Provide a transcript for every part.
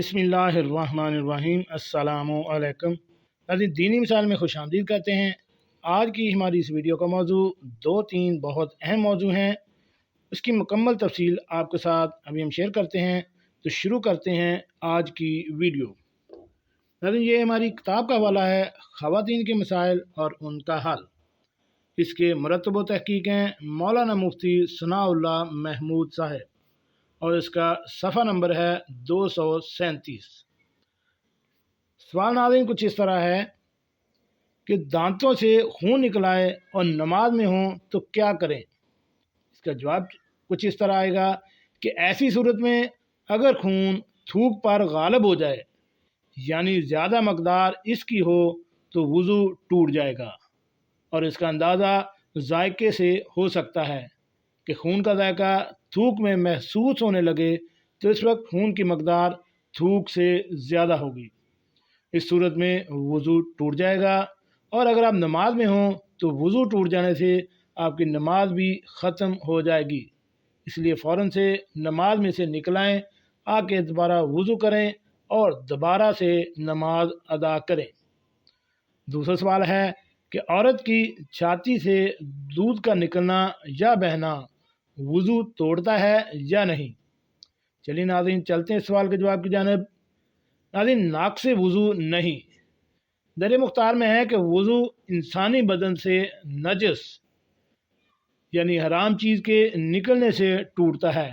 بسم اللہ الرحمن الرحیم۔ السلام علیکم ناظرین، دینی مثال میں خوش آمدید کرتے ہیں۔ آج کی ہماری اس ویڈیو کا موضوع دو تین بہت اہم موضوع ہیں، اس کی مکمل تفصیل آپ کے ساتھ ابھی ہم شیئر کرتے ہیں۔ تو شروع کرتے ہیں آج کی ویڈیو۔ ناظرین، یہ ہماری کتاب کا حوالہ ہے، خواتین کے مسائل اور ان کا حل۔ اس کے مرتب و تحقیق ہیں مولانا مفتی ثناء اللہ محمود صاحب، اور اس کا صفحہ نمبر ہے 237۔ سوال ناظرین کچھ اس طرح ہے کہ دانتوں سے خون نکل آئے اور نماز میں ہوں تو کیا کریں؟ اس کا جواب کچھ اس طرح آئے گا کہ ایسی صورت میں اگر خون تھوک پر غالب ہو جائے، یعنی زیادہ مقدار اس کی ہو، تو وضو ٹوٹ جائے گا، اور اس کا اندازہ ذائقے سے ہو سکتا ہے کہ خون کا ذائقہ تھوک میں محسوس ہونے لگے تو اس وقت خون کی مقدار تھوک سے زیادہ ہوگی۔ اس صورت میں وضو ٹوٹ جائے گا، اور اگر آپ نماز میں ہوں تو وضو ٹوٹ جانے سے آپ کی نماز بھی ختم ہو جائے گی، اس لیے فوراً سے نماز میں سے نکل آئیں، آ کے دوبارہ وضو کریں اور دوبارہ سے نماز ادا کریں۔ دوسرا سوال ہے کہ عورت کی چھاتی سے دودھ کا نکلنا یا بہنا وضو توڑتا ہے یا نہیں؟ چلیے ناظرین چلتے ہیں سوال کے جواب کی جانب۔ ناظرین، ناقص وضو نہیں، در مختار میں ہے کہ وضو انسانی بدن سے نجس یعنی حرام چیز کے نکلنے سے ٹوٹتا ہے،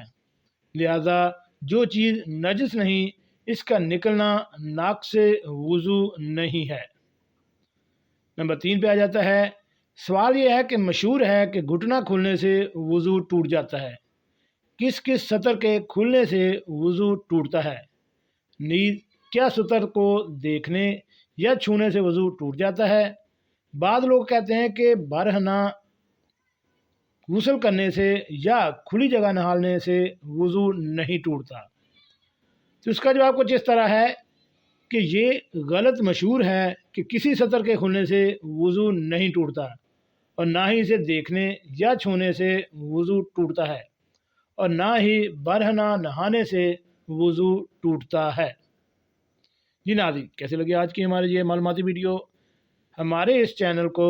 لہذا جو چیز نجس نہیں اس کا نکلنا ناقص وضو نہیں ہے۔ نمبر 3 پہ آ جاتا ہے۔ سوال یہ ہے کہ مشہور ہے کہ گھٹنا کھلنے سے وضو ٹوٹ جاتا ہے، کس کس سطر کے کھلنے سے وضو ٹوٹتا ہے؟ نیز کیا سطر کو دیکھنے یا چھونے سے وضو ٹوٹ جاتا ہے؟ بعض لوگ کہتے ہیں کہ برہنہ غسل کرنے سے یا کھلی جگہ نہالنے سے وضو نہیں ٹوٹتا۔ تو اس کا جواب کچھ اس طرح ہے کہ یہ غلط مشہور ہے کہ کسی سطر کے کھلنے سے وضو نہیں ٹوٹتا، اور نہ ہی اسے دیکھنے یا چھونے سے وضو ٹوٹتا ہے، اور نہ ہی برہنہ نہانے سے وضو ٹوٹتا ہے۔ جی ناظرین، کیسے لگی آج کی ہماری یہ معلوماتی ویڈیو؟ ہمارے اس چینل کو